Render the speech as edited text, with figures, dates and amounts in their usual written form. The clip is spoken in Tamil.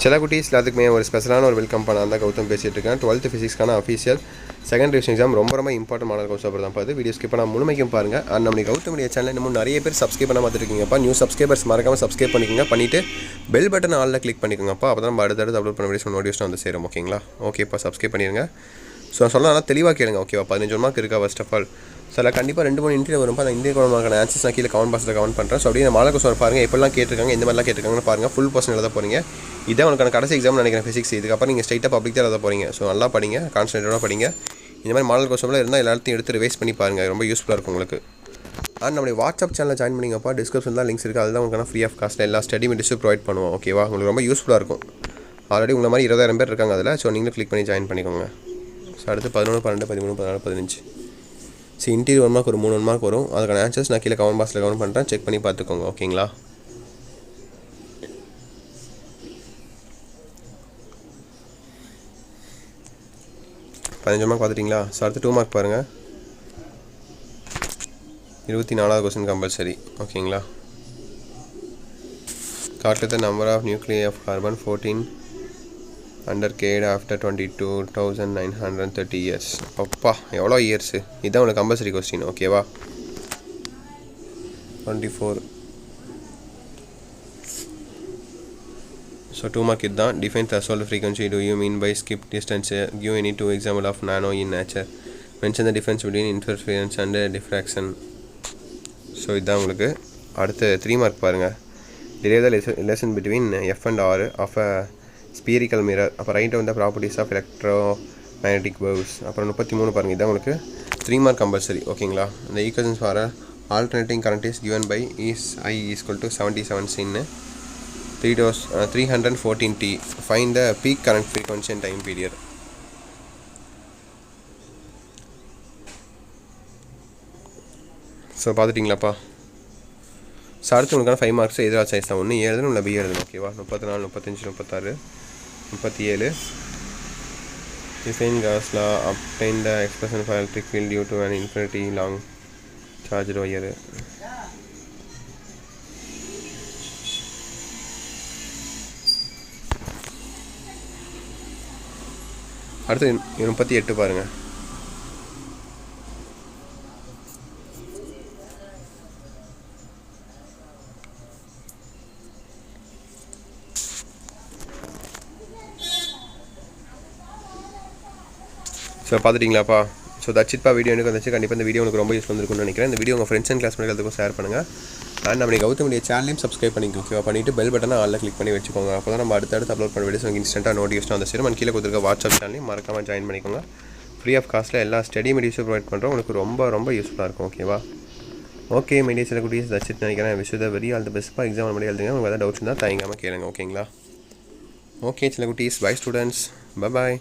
சில குட்டீஸ் எல்லாத்துக்குமே ஒரு ஸ்பெஷலான ஒரு வெல்கம் பண்ண தான் கௌதம் பேசிகிட்டு இருக்கேன். 12th ஃபிசிக்ஸ்க்கான அஃபீஷியல் செகண்ட் ரிவிஷன் எக்ஸாம் ரொம்ப இம்பார்ட்டன்ட் மாடல் கோர்ஸ் அப்படி தான் பார்த்து வீடியோ ஸ்கிப் பண்ணால் முழுமைக்கும் பாருங்கள். அண்ட் நம்ம கௌதமுடைய சேனல் இன்னும் நிறைய பேர் சப்ஸ்கிரைப் பண்ண பார்த்துருக்கீங்கப்பா. நியூ சப்ஸ்கிரைபர்ஸ் மறக்காமல் சப்ஸ்கிரைப் பண்ணிக்கோங்க. பண்ணிவிட்டு பெல் பட்டன் ஆலில் கிளிக் பண்ணிக்கோங்கப்பா. அப்போ தான் நம்ம அடுத்தடுத்து அப்லோட் பண்ண வீடியோஸ் நோட்டிஃபிகேஷன் வந்து சேரும். ஓகேங்களா? ஓகேப்பா, சப்ஸ்கிரைப் பண்ணிடுங்க. ஸோ நான் சொல்லலாம் தெளிவாக கேளுங்க. ஓகேவா? 15 மார்க் இருக்கா ஃபர்ஸ்ட் ஆஃப் ஆல். ஸோ அதில் கண்டிப்பாக 2-3 இன்டர்வியூ வரும்ப்பா. அந்த இந்திய மார்க்கான ஆன்சர்ஸ் நான் கீழே கமெண்ட் பாக்ஸில் கமெண்ட் பண்ணுறேன். ஸோ அப்படியே மாடல் கோர்ஸ் பாருங்கள், எப்படிலாம் கேட்டிருக்காங்க, இந்த மாதிரிலாம் கேட்டிருக்காங்கன்னு பாருங்கள். ஃபுல் பர்சன் எழுத போகிறீங்க. இதான் உனக்கான கடைசி எக்ஸாம் நினைக்கிறேன் ஃபிசிக்ஸ். இதுக்கப்புறம் நீங்கள் ஸ்ட்ரைட்டாக பப்ளிக் தான் எழுத போகிறீங்க. ஸோ நல்லா படிங்க, கான்சன்ட்ரேட்டடாக படிங்க. இந்த மாதிரி மாடல் கோர்ஸ்லாம் இருந்தால் எல்லாத்தையும் எடுத்து ரிவைஸ் பண்ணி பாருங்கள். ரொம்ப யூஸ்ஃபுல்லாக இருக்கும் உங்களுக்கு. அண்ட் நம்மளுடைய வாட்ஸ்அப் சேனலில் ஜாயின் பண்ணிங்கப்பா. டிஸ்கிரிப்ஷன் தான் லிங்க்ஸ் இருக்குது. அதுதான் உங்களுக்கு ஃப்ரீ ஆஃப் காஸ்ட்டில் எல்லா ஸ்டடி மெட்டீரியல்ஸும் ப்ரொவைட் பண்ணுவோம். ஓகேவா? உங்களுக்கு ரொம்ப யூஸ்ஃபுல்லாக இருக்கும். ஆல்ரெடி உங்களை மாதிரி 20,000 பேர் இருக்காங்க அதில். ஸோ நீங்களும் கிளிக் பண்ணி ஜாயின் பண்ணிக்கோங்க. ஸோ அடுத்து 11, 12, 13, 14, 15. ஸோ இன்டீரியர் 1 மார்க் ஒரு 3 மார்க் வரும். அதுக்கான ஆன்சர்ஸ் நான் கீழே கமெண்ட் பாக்ஸில் கமெண்ட் பண்ணுறேன். செக் பண்ணி பார்த்துக்கோங்க. ஓகேங்களா? பதினஞ்சு மார்க் பார்த்துட்டிங்களா? ஸோ அடுத்து 2 மார்க் பாருங்கள். 24வது கொஸ்டின் கம்பல்சரி. ஓகேங்களா? Calculate the number of nuclear of carbon 14 under decade after 22,930 years. அப்பா எவ்வளோ இயர்ஸு! இதுதான் உங்களுக்கு கம்பல்சரி கொஸ்டின். ஓகேவா? 24. ஸோ 2 மார்க் இதுதான். Define threshold frequency. Do you mean by skip distance? Give any 2 example of nano in nature. Mention the difference between interference and diffraction. So இதுதான் உங்களுக்கு. அடுத்து 3 மார்க் பாருங்கள். derive the relation between F and R of a spherical mirror. அப்புறம் ரைட் வந்து ப்ராப்பர்ட்டிஸ் ஆஃப் எலக்ட்ரோமேக்னெட்டிக் வேவ்ஸ். அப்புறம் 33 பாருங்கள். இதான் உங்களுக்கு 3 மார்க் கம்பல்சரி. ஓகேங்களா? இந்த equations for alternating current is given by is I equal to 77 sin 314 t. Find the peak current frequency and time period. So பார்த்துட்டிங்களாப்பா? ஸோ அடுத்து உங்களுக்கான 5 மார்க்ஸ் எதிராக சைஸ் தான். ஒன்று எழுதணும், இல்லை பி எழுதணும். ஓகேவா? 34, 35, 36, 37. Define Gauss law. Obtain the expression for electric field due to an infinity long charged wire. அடுத்து 38 பாருங்கள். ஸோ பார்த்துட்டிங்களாப்பா? ஸோ தட்சிட்பா வீடியோ எனக்கு வந்துச்சு. கண்டிப்பாக இந்த வீடியோ உங்களுக்கு ரொம்ப யூஸ் பண்ணிருக்குன்னு நினைக்கிறேன். இந்த வீடியோ உங்கள் ஃப்ரெண்ட்ஸ் அண்ட் கிளாஸ் பண்ணுறதுக்கும் ஷேர் பண்ணுங்கள். அண்ட் நம்ம கௌதமுடைய சேனலையும் சப்ஸ்கிரைப் பண்ணிக்கோங்க. பண்ணிவிட்டு பெல் பட்டனை ஆளில் கிளிக் பண்ணி வச்சுக்கோங்க. அப்போ தான் நம்ம அடுத்தடுத்து அப்லோட் பண்ண வீடியோஸ் உங்களுக்கு இன்ஸ்டன்ட்டாக நோட்டிஃபிகேஷன் வந்து சேரும். கீழே கொடுத்துருக்க வாட்ஸ்அப் சேனலையும் மறக்காமல் ஜாயின் பண்ணிக்கோங்க. ஃப்ரீ ஆஃப் காஸ்ட்டில் எல்லா ஸ்டடி மெட்டீரியல்ஸும் ப்ரொவைட் பண்ணுறோம். உங்களுக்கு ரொம்ப யூஸ்ஃபுல்லாக இருக்கும். ஓகேவா? ஓகே மெடியா சில குட்டீஸ் தட்சிட் நினைக்கிறேன். Wish the very all the பெஸ்ட்பா. எக்ஸாம் மட்டும் எழுதுங்க. உங்களுக்கு எதாவது டவுட்ஸ் இருந்தால் தயங்காமல் கேளுங்க. ஓகேங்களா? ஓகே சில குட்டீஸ். Bye students. பாய்.